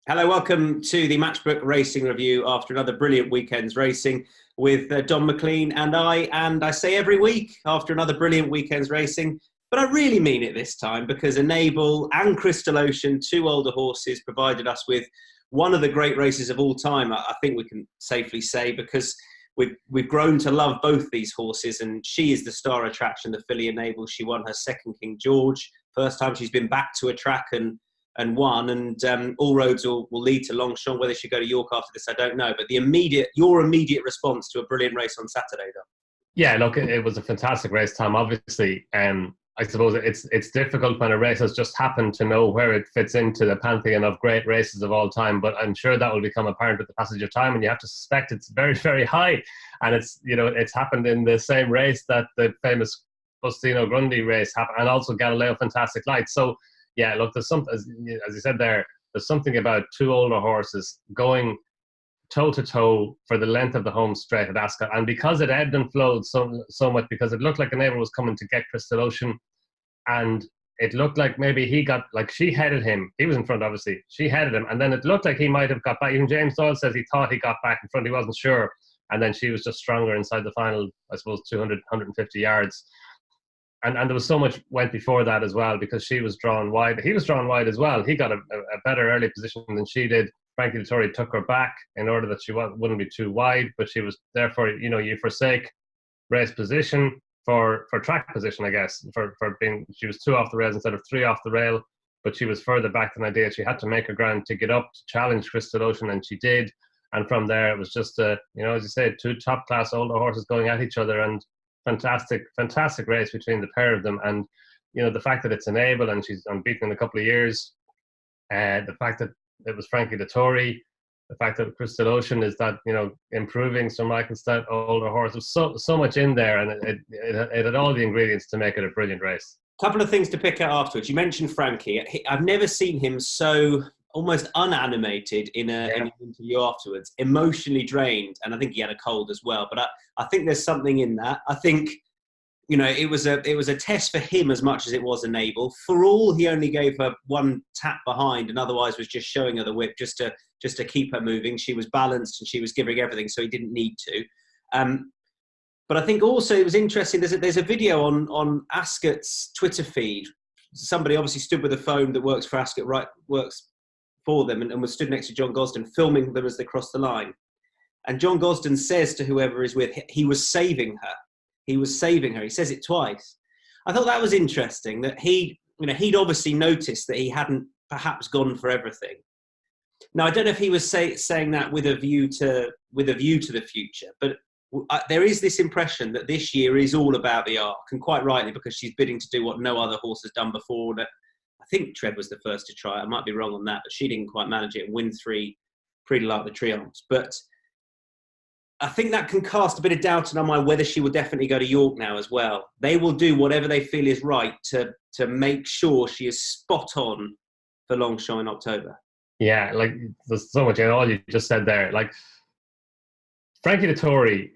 Hello, welcome to the Matchbook Racing Review after another brilliant weekend's racing with Don McLean and I say every week after another brilliant weekend's racing, but I really mean it this time because Enable and Crystal Ocean, two older horses, provided us with one of the great races of all time, I think we can safely say, because we've grown to love both these horses, and she is the star attraction, the filly Enable. She won her second King George, first time she's been back to a track and won, and all roads will lead to Longchamp. Whether she go to York after this, I don't know. But your immediate response to a brilliant race on Saturday, though. Yeah, look, it was a fantastic race, Tom. Obviously, I suppose it's difficult when a race has just happened to know where it fits into the pantheon of great races of all time. But I'm sure that will become apparent with the passage of time, and you have to suspect it's very, very high. And it's happened in the same race that the famous Bustino Grundy race happened, and also Galileo Fantastic Light. So yeah, look, there's something, as you said there's something about two older horses going toe-to-toe for the length of the home straight at Ascot. And because it ebbed and flowed so much, because it looked like Enable was coming to get Crystal Ocean, and it looked like maybe she headed him. He was in front, obviously. She headed him, and then it looked like he might have got back. Even James Doyle says he thought he got back in front. He wasn't sure. And then she was just stronger inside the final, I suppose, 200, 150 yards. And there was so much went before that as well, because she was drawn wide. He was drawn wide as well. He got a better early position than she did. Frankie Dettori took her back in order that she wouldn't be too wide, but she was therefore, you forsake race position for track position, I guess, for being, she was 2 off the rails instead of 3 off the rail, but she was further back than I did. She had to make her ground to get up to challenge Crystal Ocean, and she did. And from there, it was just as you said, two top class older horses going at each other, and fantastic race between the pair of them. And the fact that it's Enable and she's unbeaten in a couple of years, the fact that it was Frankie Dettori, the fact that Crystal Ocean is that improving Sir Michael Stout older horse. There's so much in there, and it had all the ingredients to make it a brilliant race. Couple of things to pick out afterwards. You mentioned Frankie. I've never seen him so almost unanimated in an interview afterwards, emotionally drained, and I think he had a cold as well. But I think there's something in that. I think it was a test for him as much as it was Enable. For all, he only gave her one tap behind, and otherwise was just showing her the whip just to keep her moving. She was balanced and she was giving everything, so he didn't need to. But I think also it was interesting. There's a video on Ascot's Twitter feed. Somebody obviously stood with a phone that works for Ascot, works for them, and was stood next to John Gosden, filming them as they crossed the line. And John Gosden says to whoever is with, he was saving her. He was saving her. He says it twice. I thought that was interesting, that he'd obviously noticed that he hadn't perhaps gone for everything. Now, I don't know if he was saying that with a view to the future, but there is this impression that this year is all about the Arc, and quite rightly, because she's bidding to do what no other horse has done before. That I think Trev was the first to try. I might be wrong on that, but she didn't quite manage it and win 3 Prix de l'Arc de Triomphe. But I think that can cast a bit of doubt in our mind whether she will definitely go to York now as well. They will do whatever they feel is right to make sure she is spot on for Longchamp in October. Yeah, there's so much in all you just said there. Frankie Dettori,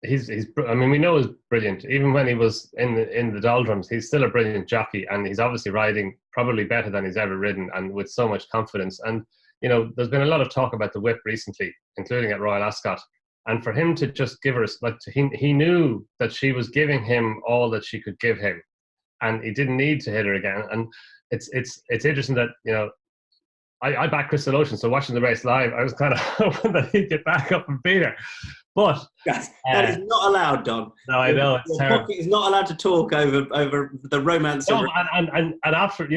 we know he's brilliant. Even when he was in the doldrums, he's still a brilliant jockey, and he's obviously riding probably better than he's ever ridden, and with so much confidence. And there's been a lot of talk about the whip recently, including at Royal Ascot. And for him to just give her, he knew that she was giving him all that she could give him, and he didn't need to hit her again. And it's interesting that I backed Crystal Ocean, so watching the race live, I was kind of hoping that he'd get back up and beat her. But that is not allowed, Don. No, I know, it's terrible. Pocket is not allowed to talk over the romance. No, and after,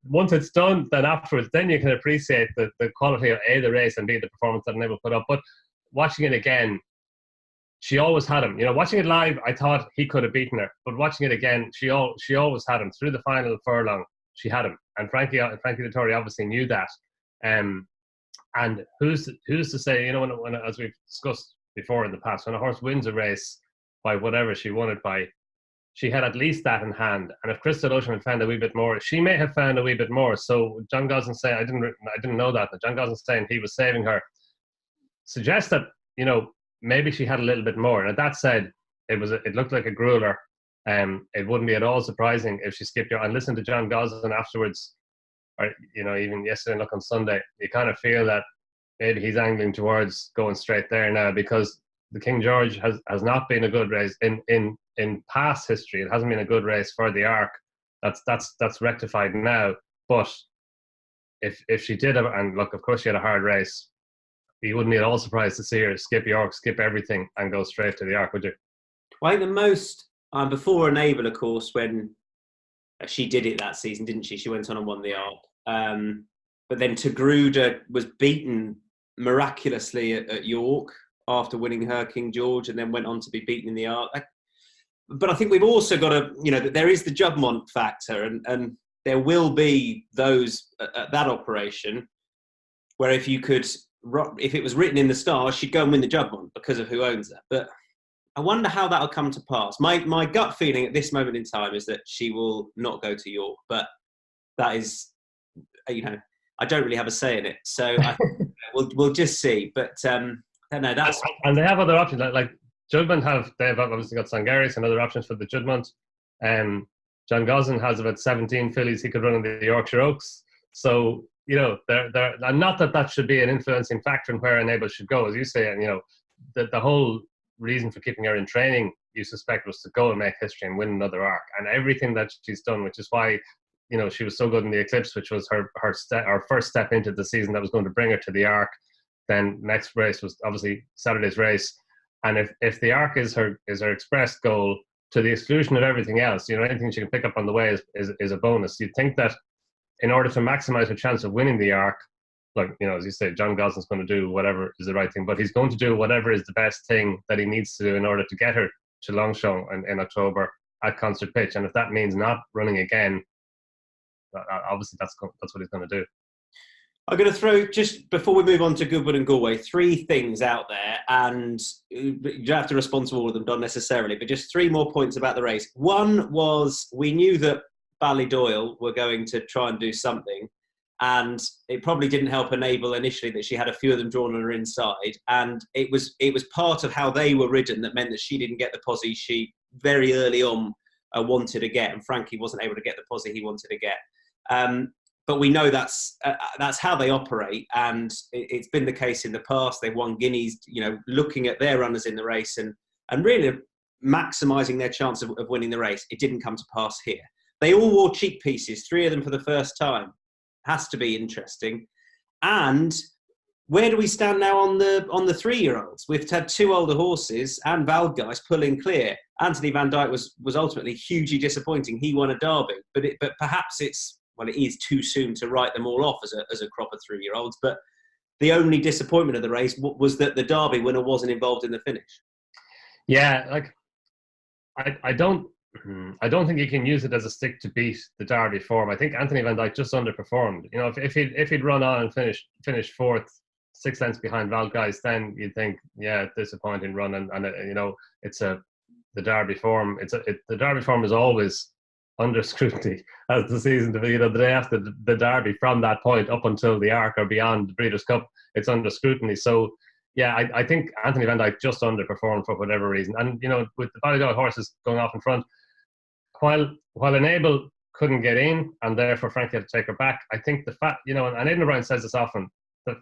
once it's done, then afterwards, then you can appreciate the quality of A, the race, and B, the performance that Enable put up. But watching it again, she always had him. Watching it live, I thought he could have beaten her. But watching it again, she always had him. Through the final furlong, she had him. And Frankie Dettori obviously knew that. And who's to say, when as we've discussed before in the past, when a horse wins a race by whatever she won it by, she had at least that in hand. And if Crystal Ocean had found a wee bit more, she may have found a wee bit more. So John Gosden saying, I didn't know that, but John Gosden saying he was saving her suggests that maybe she had a little bit more. And that said, it looked like a grueler. It wouldn't be at all surprising if she skipped her. And listen to John Gosden afterwards, or even yesterday, look on Sunday, you kind of feel that maybe he's angling towards going straight there now, because the King George has not been a good race in past history. It hasn't been a good race for the Arc. That's rectified now. But if she did have, and look, of course she had a hard race, you wouldn't be at all surprised to see her skip York, skip everything, and go straight to the Arc, would you? Well, I think the most before Enable, of course, when she did it that season, didn't she? She went on and won the Arc. But then Tagruda was beaten miraculously at York after winning her King George, and then went on to be beaten in the Arc. But I think we've also got to, that there is the Juddmonte factor, and there will be those at that operation where if it was written in the stars, she'd go and win the Juddmonte because of who owns that. But I wonder how that'll come to pass. My gut feeling at this moment in time is that she will not go to York, but that is, I don't really have a say in it. So we'll just see. But I don't know. And they have other options. Like Juddmonte they've obviously got Sangaris and other options for the Juddmonte. John Gosden has about 17 fillies he could run in the Yorkshire Oaks. So, they're not that should be an influencing factor in where Enable should go, as you say. And, the whole reason for keeping her in training, you suspect, was to go and make history and win another Arc. And everything that she's done, which is why, she was so good in the Eclipse, which was her first step into the season that was going to bring her to the Arc. Then next race was obviously Saturday's race. And if the Arc is her expressed goal, to the exclusion of everything else, anything she can pick up on the way is a bonus. You'd think that in order to maximize her chance of winning the Arc, like, as you say, John Gosden's going to do whatever is the right thing, but he's going to do whatever is the best thing that he needs to do in order to get her to Longchamp in October at Concert Pitch. And if that means not running again, obviously that's what he's going to do. I'm going to throw, just before we move on to Goodwood and Galway, 3 things out there, and you don't have to respond to all of them, not necessarily, but just 3 more points about the race. One was, we knew that Ballydoyle were going to try and do something, and it probably didn't help Enable initially that she had a few of them drawn on her inside, and it was part of how they were ridden that meant that she didn't get the posse she very early on wanted to get, and Frankie wasn't able to get the posse he wanted to get. But we know that's how they operate, and it's been the case in the past. They've won guineas, looking at their runners in the race and really maximising their chance of winning the race. It didn't come to pass here. They all wore cheek pieces, 3 of them for the first time. Has to be interesting. And where do we stand now on the 3-year-olds? We've had 2 older horses and Valgeist pulling clear. Anthony Van Dyke was ultimately hugely disappointing. He won a Derby, but perhaps it is too soon to write them all off as a crop of 3-year-olds. But the only disappointment of the race was that the Derby winner wasn't involved in the finish. Yeah, like I don't think you can use it as a stick to beat the Derby form. I think Anthony Van Dyke just underperformed. If he'd run on and finished 4th, 6 lengths behind Valgeist, then you'd think, yeah, disappointing run, and it's the Derby form. The Derby form is always under scrutiny as the season, the day after the Derby, from that point up until the Arc or beyond the Breeders' Cup, it's under scrutiny. So yeah, I think Anthony Van Dyke just underperformed for whatever reason. And with the Ballydoyle horses going off in front, while Enable couldn't get in and therefore Frankie had to take her back, I think the fact, and Aidan O'Brien says this often, that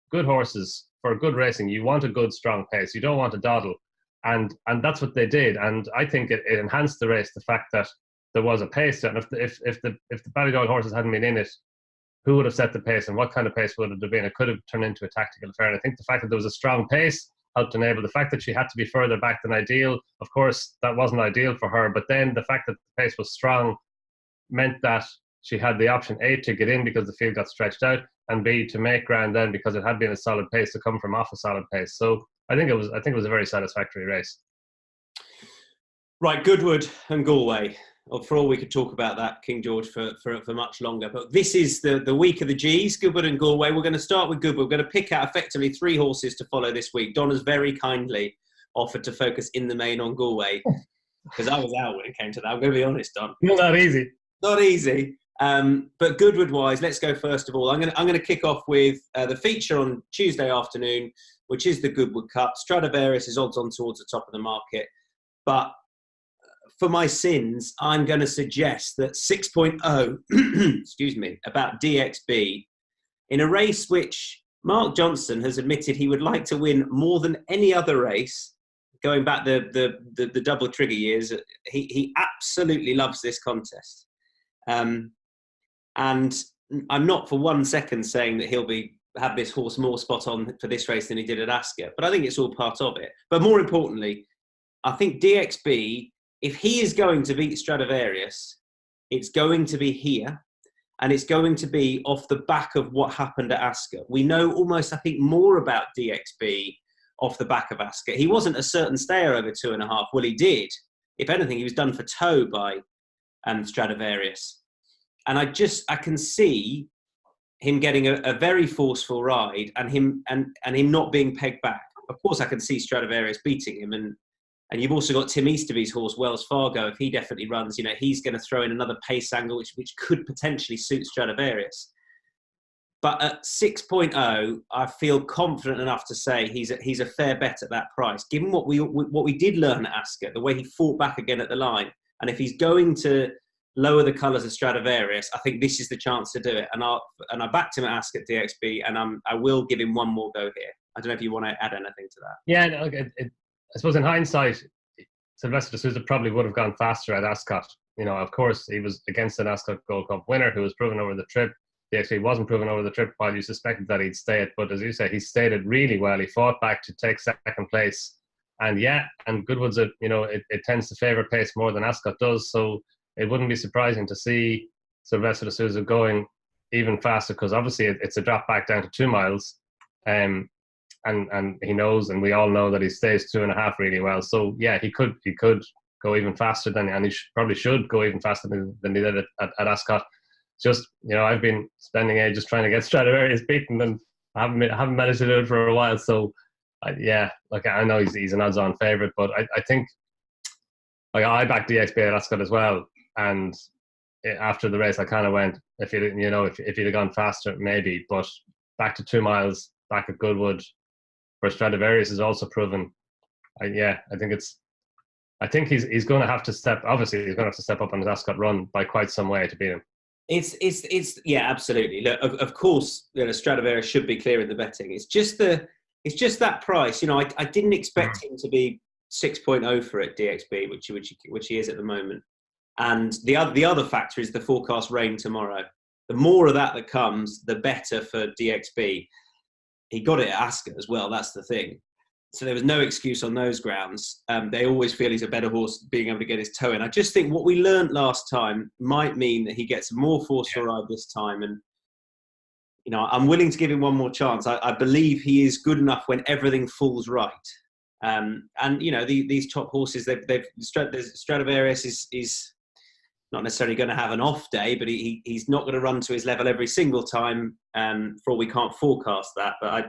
good horses, for good racing, you want a good strong pace, you don't want a dawdle, and that's what they did. And I think it enhanced the race, the fact that there was a pace. And if the Ballydoyle horses hadn't been in it, who would have set the pace, and what kind of pace would it have been? It could have turned into a tactical affair. And I think the fact that there was a strong pace helped Enable. The fact that she had to be further back than ideal, of course, that wasn't ideal for her. But then the fact that the pace was strong meant that she had the option, A, to get in because the field got stretched out, and B, to make ground then because it had been a solid pace to come from off a solid pace. So I think it was a very satisfactory race. Right, Goodwood and Galway. Well, for all we could talk about that, King George, for much longer. But this is the week of the G's, Goodwood and Galway. We're going to start with Goodwood. We're going to pick out effectively 3 horses to follow this week. Donn has very kindly offered to focus in the main on Galway, because I was out when it came to that. I'm going to be honest, Donn. Not easy. Not easy. But Goodwood-wise, let's go first of all. I'm going to kick off with the feature on Tuesday afternoon, which is the Goodwood Cup. Stradivarius is odds on towards the top of the market. But for my sins, I'm going to suggest that 6.0, excuse me, about DXB in a race which Mark Johnson has admitted he would like to win more than any other race, going back the double trigger years. He absolutely loves this contest. And I'm not for 1 second saying that he'll have this horse more spot on for this race than he did at Ascot, but I think it's all part of it. But more importantly, I think DXB, if he is going to beat Stradivarius, it's going to be here, and it's going to be off the back of what happened at Ascot. We know almost, I think, more about DXB off the back of Ascot. He wasn't a certain stayer over 2.5. Well, he did. If anything, he was done for toe by Stradivarius. And I can see him getting a very forceful ride, and him not being pegged back. Of course, I can see Stradivarius beating him, and you've also got Tim Easterby's horse, Wells Fargo. If he definitely runs, he's going to throw in another pace angle, which could potentially suit Stradivarius. But at 6.0, I feel confident enough to say he's a fair bet at that price, given what we did learn at Ascot, the way he fought back again at the line. And if he's going to lower the colours of Stradivarius, I think this is the chance to do it. And I backed him at Ascot DXB, and I will give him one more go here. I don't know if you want to add anything to that. Yeah, no, I suppose in hindsight, Sylvester de Sousa probably would have gone faster at Ascot. Of course, he was against an Ascot Gold Cup winner who was proven over the trip. He actually wasn't proven over the trip while you suspected that he'd stay it. But as you say, he stayed it really well. He fought back to take second place. And Goodwood's, it tends to favour pace more than Ascot does. So it wouldn't be surprising to see Sylvester de Sousa going even faster, because obviously it's a drop back down to 2 miles. And he knows, and we all know, that he stays 2.5 really well. So yeah, he could go even faster and he probably should go even faster than he did at Ascot. Just, I've been spending ages trying to get Stradivarius beaten, and I haven't managed to do it for a while. So I know he's an odds-on favourite, but I think I backed DXB at Ascot as well, and after the race I kind of went, if he'd have gone faster maybe, but back to 2 miles back at Goodwood, where Stradivarius is also proven. I think he's going to have to step. Obviously, he's going to have to step up on his Ascot run by quite some way to beat him. It's yeah, absolutely. Look, of course, Stradivarius should be clear in the betting. It's just that price. I didn't expect him to be 6.0 for it, DXB, which he is at the moment. And the other factor is the forecast rain tomorrow. The more of that comes, the better for DXB. He got it at Ascot as well. That's the thing. So there was no excuse on those grounds. They always feel he's a better horse being able to get his toe in. I just think what we learned last time might mean that he gets a more forceful ride this time. And, I'm willing to give him one more chance. I believe he is good enough when everything falls right. These top horses, Stradivarius is not necessarily going to have an off day, but he's not going to run to his level every single time. For all we can't forecast that. But I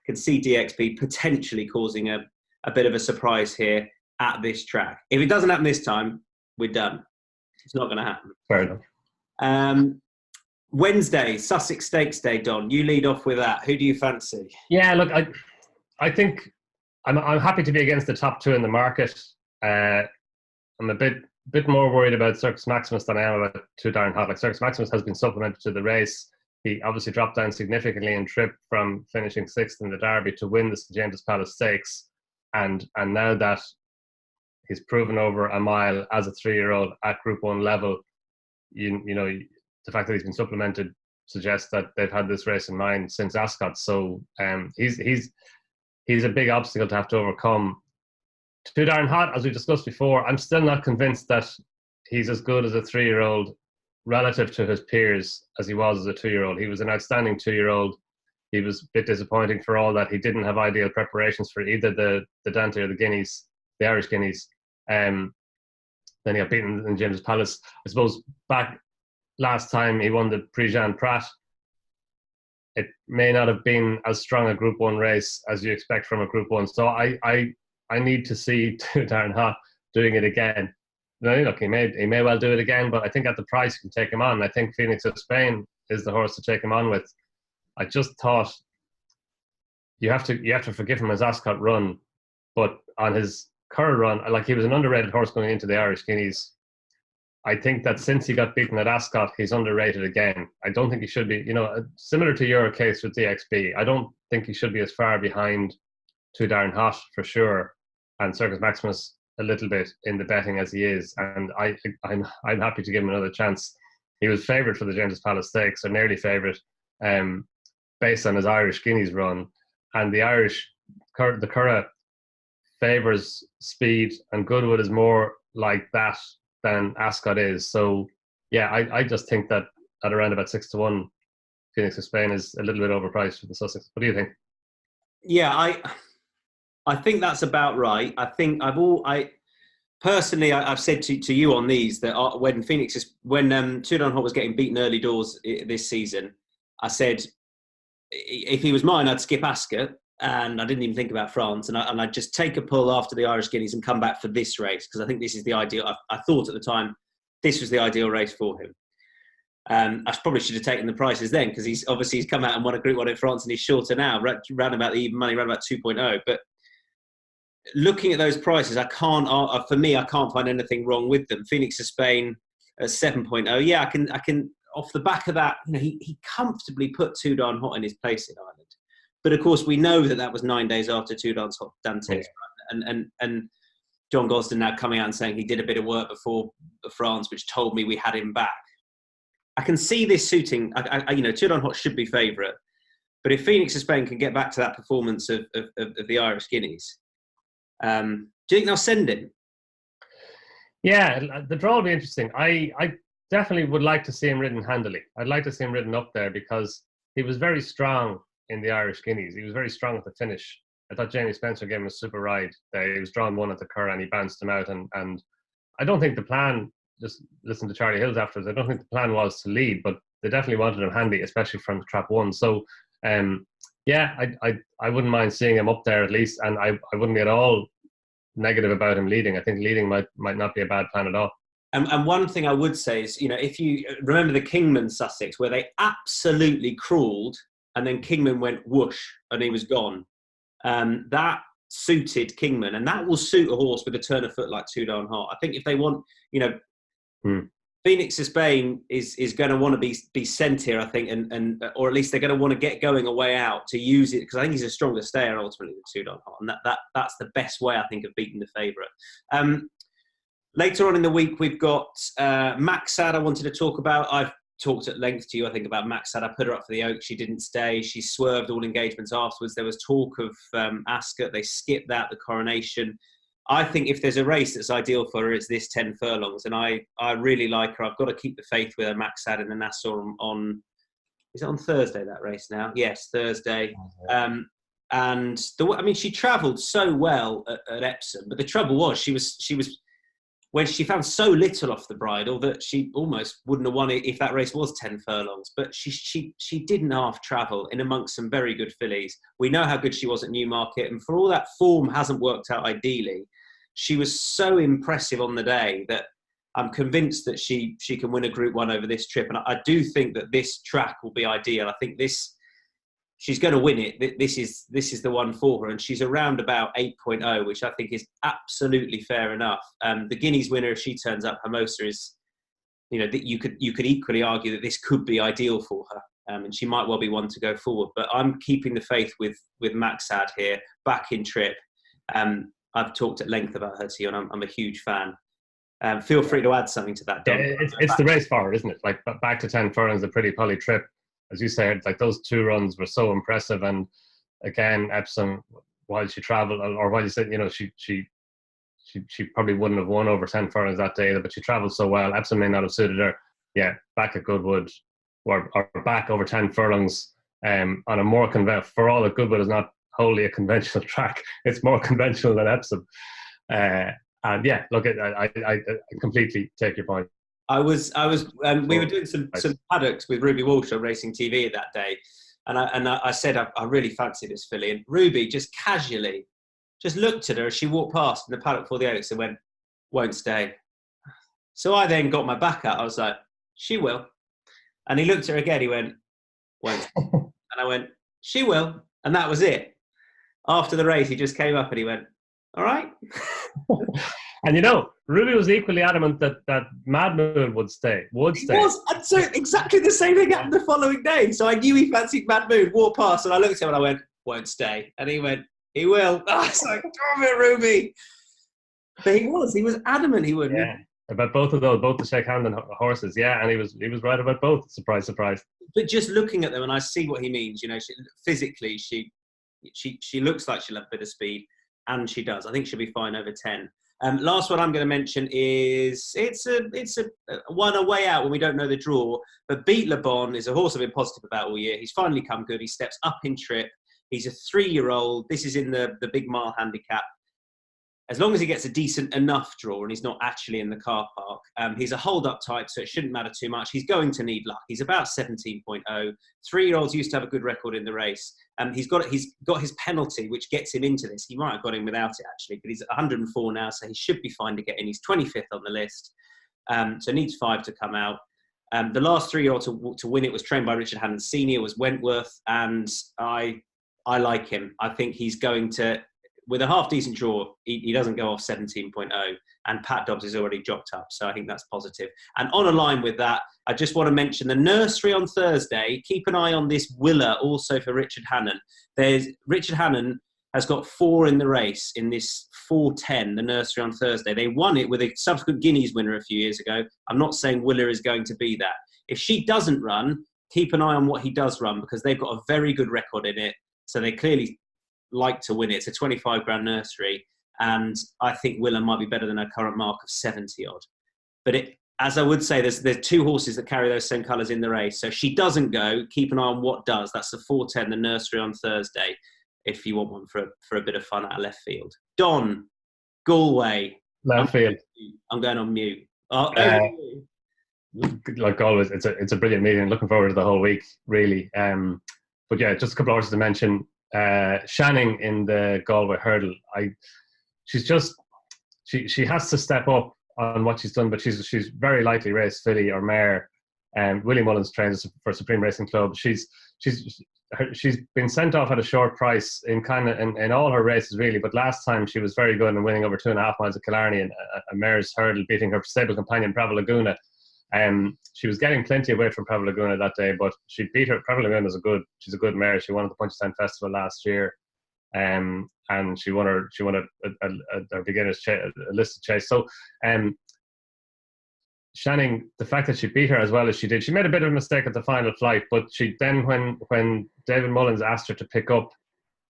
can see DXB potentially causing a bit of a surprise here at this track. If it doesn't happen this time, we're done. It's not going to happen. Fair enough. Wednesday, Sussex Stakes Day, Don. You lead off with that. Who do you fancy? Yeah, look, I think I'm happy to be against the top 2 in the market. I'm a bit more worried about Circus Maximus than I am about Too Darn Hot. Like, Circus Maximus has been supplemented to the race. He obviously dropped down significantly in trip from finishing 6th in the Derby to win the St James's Palace Stakes, and now that he's proven over a mile as a 3-year-old at Group 1 level, the fact that he's been supplemented suggests that they've had this race in mind since Ascot. So he's a big obstacle to have to overcome. Too Darn Hot, as we discussed before, I'm still not convinced that he's as good as a 3-year-old relative to his peers as he was as a 2-year-old. He was an outstanding 2-year-old. He was a bit disappointing for all that. He didn't have ideal preparations for either the Dante or the Guineas, the Irish Guineas. Then he got beaten in James's Palace. I suppose back last time he won the Prix Jean Prat, it may not have been as strong a Group 1 race as you expect from a Group 1. So I need to see Too Darn Hot doing it again. Look, he may well do it again, but I think at the price you can take him on. I think Phoenix of Spain is the horse to take him on with. I just thought you have to forgive him his Ascot run, but on his Kerr run, like he was an underrated horse going into the Irish Guineas. I think that since he got beaten at Ascot, he's underrated again. I don't think he should be, similar to your case with DXB. I don't think he should be as far behind Too Darn Hot for sure, and Circus Maximus a little bit in the betting as he is. And I'm happy to give him another chance. He was favoured for the James's Palace Stakes, or nearly favoured, based on his Irish Guineas run. And the Curragh favours speed, and Goodwood is more like that than Ascot is. So yeah, I just think that at around about 6-1, Phoenix of Spain is a little bit overpriced for the Sussex. What do you think? Yeah, I think that's about right. I think personally, I've said to you on these that when Too Darn Hot was getting beaten early doors this season, I said if he was mine, I'd skip Ascot, and I didn't even think about France, and I'd just take a pull after the Irish Guineas and come back for this race, because I think this is the ideal. I thought at the time this was the ideal race for him. I probably should have taken the prices then, because he's come out and won a Group 1 in France, and he's shorter now, round about the even money, round about 2.0. But looking at those prices, I can't find anything wrong with them. Phoenix of Spain at 7.0. Yeah, I can off the back of that, he comfortably put Too Darn Hot in his place in Ireland. But of course, we know that was 9 days after Too Darn Hot Dante's run, and John Gosden now coming out and saying he did a bit of work before France, which told me we had him back. I can see this suiting. Too Darn Hot should be favourite, but if Phoenix of Spain can get back to that performance of the Irish Guineas, do you think they'll send him? Yeah, the draw will be interesting. I definitely would like to see him ridden handily. I'd like to see him ridden up there, because he was very strong in the Irish Guineas. He was very strong at the finish. I thought Jamie Spencer gave him a super ride there. He was drawn one at the Curragh and he bounced him out. And I don't think the plan, just listen to Charlie Hills afterwards, I don't think the plan was to lead, but they definitely wanted him handy, especially from trap 1. So, yeah, I wouldn't mind seeing him up there at least. And I wouldn't be at all negative about him leading. I think leading might not be a bad plan at all. And one thing I would say is, if you remember the Kingman Sussex, where they absolutely crawled, and then Kingman went whoosh and he was gone. That suited Kingman, and that will suit a horse with a turn of foot like Too Darn Hot. I think if they want, Phoenix of Spain is going to want to be sent here, I think, and or at least they're going to want to get going a way out to use it, because I think he's a stronger stayer ultimately than Too Darn Hot, and that's the best way, I think, of beating the favourite. Later on in the week, we've got Maxad I wanted to talk about. I've talked at length to you, I think, about Maxad. I put her up for the Oaks. She didn't stay. She swerved all engagements afterwards. There was talk of Ascot. They skipped that, the Coronation. I think if there's a race that's ideal for her, it's this 10 furlongs. And I really like her. I've got to keep the faith with her, Maxad, in the Nassau on... Is it on Thursday, that race now? Yes, Thursday. And she travelled so well at Epsom. But the trouble was, she was when she found so little off the bridle that she almost wouldn't have won it if that race was 10 furlongs. But she didn't half travel in amongst some very good fillies. We know how good she was at Newmarket, and for all that form hasn't worked out ideally, she was so impressive on the day that I'm convinced that she can win a Group 1 over this trip. And I do think that this track will be ideal. I think she's going to win it. This is the one for her, and she's around about 8.0, which I think is absolutely fair enough. The Guineas winner, if she turns up, Hermosa, is, you could equally argue that this could be ideal for her, and she might well be one to go forward. But I'm keeping the faith with Maxad here, back in trip. I've talked at length about her to you, and I'm a huge fan. Feel free to add something to that, Don. Yeah, it's the race for her, isn't it? Like, back to 10 furlongs, a pretty poly trip. As you said, like, those 2 runs were so impressive. And again, Epsom, while she travelled, or while you said, she probably wouldn't have won over 10 furlongs that day, but she travelled so well. Epsom may not have suited her. Yeah, back at Goodwood, or back over 10 furlongs on a more for all that Goodwood is not wholly a conventional track, it's more conventional than Epsom. And yeah, look, I completely take your point. We were doing some paddocks with Ruby Walsh on Racing TV that day, and I said I really fancy this filly, and Ruby just casually just looked at her as she walked past in the paddock for the Oaks and went, "Won't stay." So I then got my back out. I was like, "She will," and he looked at her again. He went, "Won't," and I went, "She will," and that was it. After the race, he just came up and he went, All right. And Ruby was equally adamant that Mad Moon would stay. It was. And so exactly the same thing happened the following day. So I knew he fancied Mad Moon, walked past, and I looked at him and I went, won't stay. And he went, he will. I was like, damn it, Ruby. But he was adamant he wouldn't. Yeah. About both of those, both the shake hand and horses. Yeah, and he was right about both. Surprise, surprise. But just looking at them, and I see what he means. Physically, she looks like she'll have a bit of speed, and she does. I think she'll be fine over 10. Last one I'm going to mention is it's a one away out when we don't know the draw. But Beat Le Bon is a horse I've been positive about all year. He's finally come good. He steps up in trip. He's a 3-year-old. This is in the big mile handicap. As long as he gets a decent enough draw and he's not actually in the car park, he's a hold-up type, so it shouldn't matter too much. He's going to need luck. He's about 17.0. 3-year-olds used to have a good record in the race. He's got his penalty, which gets him into this. He might have got in without it, actually, but he's at 104 now, so he should be fine to get in. He's 25th on the list, so needs 5 to come out. The last 3-year-old to win it was trained by Richard Hammond Sr., was Wentworth, and I like him. I think he's going to... With a half-decent draw, he doesn't go off 17.0, and Pat Dobbs is already jocked up, so I think that's positive. And on a line with that, I just want to mention the nursery on Thursday. Keep an eye on this Willer, also for Richard Hannon. Richard Hannon has got 4 in the race in this 4:10, the nursery on Thursday. They won it with a subsequent Guineas winner a few years ago. I'm not saying Willer is going to be that. If she doesn't run, keep an eye on what he does run, because they've got a very good record in it, so they clearly like to win it. It's a 25 grand nursery, and I think Willer might be better than her current mark of 70 odd. But as I would say, there's 2 horses that carry those same colours in the race. So if she doesn't go, keep an eye on what does. That's the 4:10, the nursery on Thursday, if you want one for a bit of fun out of left field. Donn, Galway. Left field. I'm going on mute. Like always, it's a brilliant meeting. Looking forward to the whole week, really. But yeah, just a couple of horses to mention. Shanning in the Galway hurdle. She has to step up on what she's done, but she's very likely race filly or mare. Willie Mullins trains for Supreme Racing Club. She's been sent off at a short price in all her races, really. But last time she was very good in winning over 2.5 miles of Killarney in a mare's hurdle, beating her stable companion Brava Laguna. She was getting plenty away from Brava Laguna that day, but she beat her. Brava Laguna she's a good mare. She won at the Punchestown Festival last year, and she won a beginner's listed chase. So, Shanning, the fact that she beat her as well as she did, she made a bit of a mistake at the final flight, but she then, when David Mullins asked her to pick up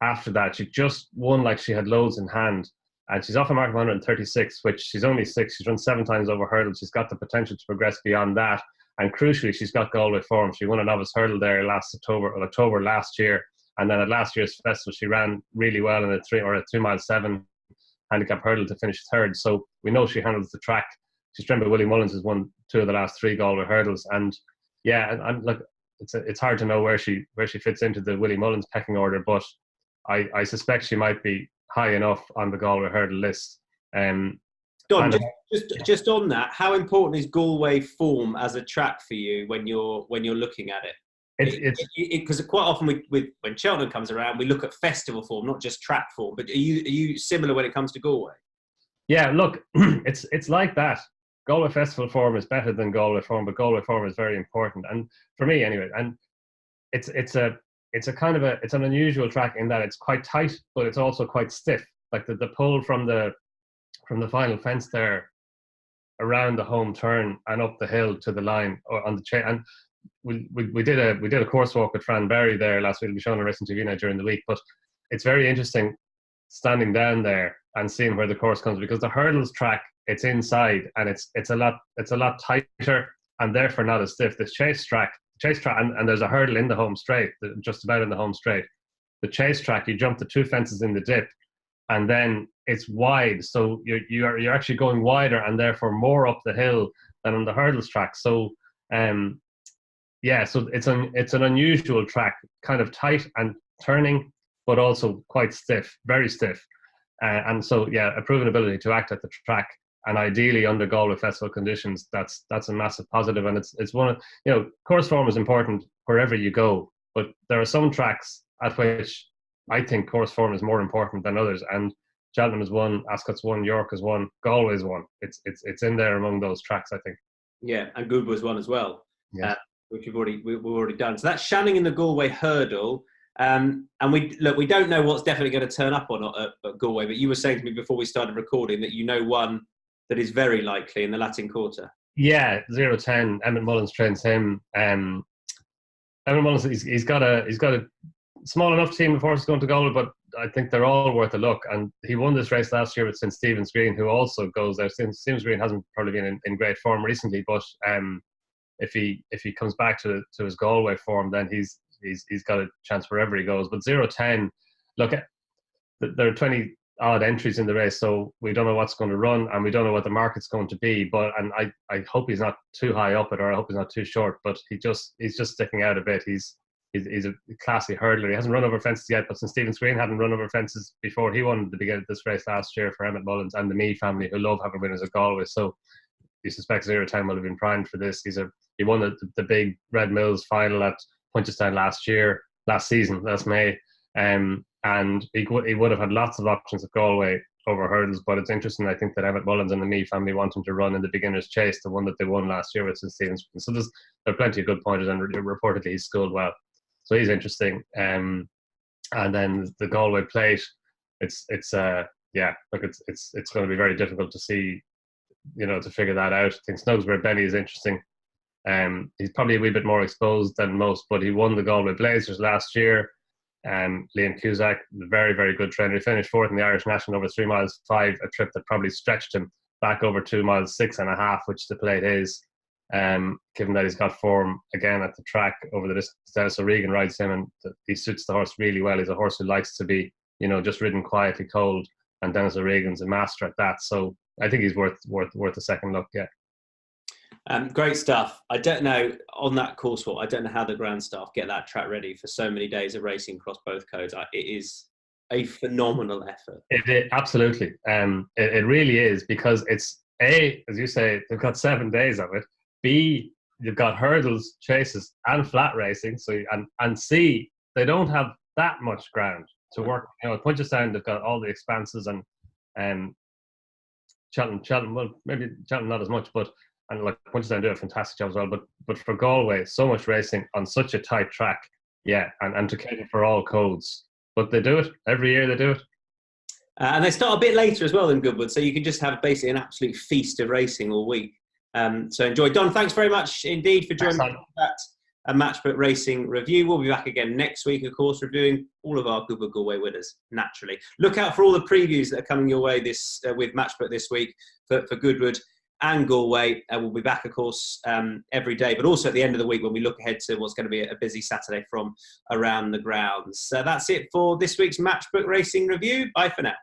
after that, she just won like she had loads in hand. And she's off a mark of 136, which she's only 6. She's run 7 times over hurdles. She's got the potential to progress beyond that. And crucially, she's got Galway form. She won a novice hurdle there October last year. And then at last year's festival, she ran really well in a 3 mile 7 handicap hurdle to finish 3rd. So we know she handles the track. She's trained by Willie Mullins, has won 2 of the last 3 Galway hurdles. And yeah, and look, it's hard to know where she fits into the Willie Mullins pecking order, but I suspect she might be high enough on the Galway hurdle list. Donn, just on that, how important is Galway form as a track for you when you're looking at it? Because quite often when Cheltenham comes around, we look at festival form, not just track form. But are you similar when it comes to Galway? Yeah, look, it's like that. Galway festival form is better than Galway form, but Galway form is very important, and for me anyway. And it's an unusual track in that it's quite tight, but it's also quite stiff. Like the pull from the final fence there around the home turn and up the hill to the line or on the chain. And we did a course walk with Fran Berry there last week. We'll be showing on Racing TV now during the week. But it's very interesting standing down there and seeing where the course comes, because the hurdles track, it's inside and it's a lot tighter and therefore not as stiff. The chase track, and there's a hurdle in the home straight, just about in the home straight. The chase track, you jump the 2 fences in the dip, and then it's wide, so you're actually going wider and therefore more up the hill than on the hurdles track. So, so it's an unusual track, kind of tight and turning, but also quite stiff, very stiff, and so a proven ability to act at the track. And ideally under Galway festival conditions, that's a massive positive. And it's one of, course form is important wherever you go, but there are some tracks at which I think course form is more important than others. And Cheltenham has won, Ascot's won, York has won, Galway's won. It's in there among those tracks, I think. Yeah, and Goodwood's won as well, Yeah. which we've already done. So that's Shanning in the Galway hurdle. And we don't know what's definitely going to turn up or not at Galway, but you were saying to me before we started recording that you know one that is very likely in the Latin Quarter. Yeah, 0-10. Emmett Mullins trains him. Emmett Mullins, he's got a small enough team of horses going to Galway, but I think they're all worth a look. And he won this race last year with St Stephen's Green, who also goes there. St Stephen's Green hasn't probably been in great form recently, but if he comes back to his Galway form, then he's got a chance wherever he goes. But 0-10, look, there are 20 odd entries in the race, so we don't know what's going to run, and we don't know what the market's going to be. But I hope he's not too high up it, or I hope he's not too short. But he's just sticking out a bit. He's a classy hurdler. He hasn't run over fences yet, but St Stephen's Green hadn't run over fences before. He won at the beginning of this race last year for Emmett Mullins and the Mee family, who love having winners at Galway. So you suspect 0-10 will have been primed for this. He won the big Red Mills final at Punchestown last season, last May. And he would have had lots of options at Galway over hurdles, but it's interesting, I think, that Emmett Mullins and the Mee family want him to run in the beginner's chase, the one that they won last year with St Stephen's. So there are plenty of good pointers, and reportedly he's schooled well. So he's interesting. And then the Galway Plate, it's going to be very difficult to see, to figure that out. I think Snugsbury Benny is interesting. He's probably a wee bit more exposed than most, but he won the Galway Blazers last year. Liam Cusack, very, very good trainer. He finished fourth in the Irish National over 3 miles 5, a trip that probably stretched him back over 2 miles 6.5, which the Plate is, given that he's got form again at the track over the distance. Dennis O'Regan rides him, and he suits the horse really well. He's a horse who likes to be, just ridden quietly cold, and Dennis O'Regan's a master at that. So I think he's worth a second look, yeah. Great stuff. I don't know on that course I don't know how the ground staff get that track ready for so many days of racing across both codes. It is a phenomenal effort. Absolutely. It really is, because it's A, as you say, they've got 7 days of it. B, you've got hurdles, chases, and flat racing. So and C, they don't have that much ground to work. At Punchestown, they've got all the expanses, and Cheltenham, well, maybe Cheltenham not as much, but. And like Punchestown do a fantastic job as well, but for Galway, so much racing on such a tight track, yeah, and to cater for all codes. But they do it every year. They do it, and they start a bit later as well than Goodwood, so you can just have basically an absolute feast of racing all week. So enjoy. Donn, thanks very much indeed for joining me for that Matchbook Racing review. We'll be back again next week, of course, reviewing all of our Goodwood Galway winners. Naturally, look out for all the previews that are coming your way with Matchbook this week for Goodwood and Galway. We'll be back, of course, every day, but also at the end of the week when we look ahead to what's going to be a busy Saturday from around the grounds. So that's it for this week's Matchbook Racing review. Bye for now.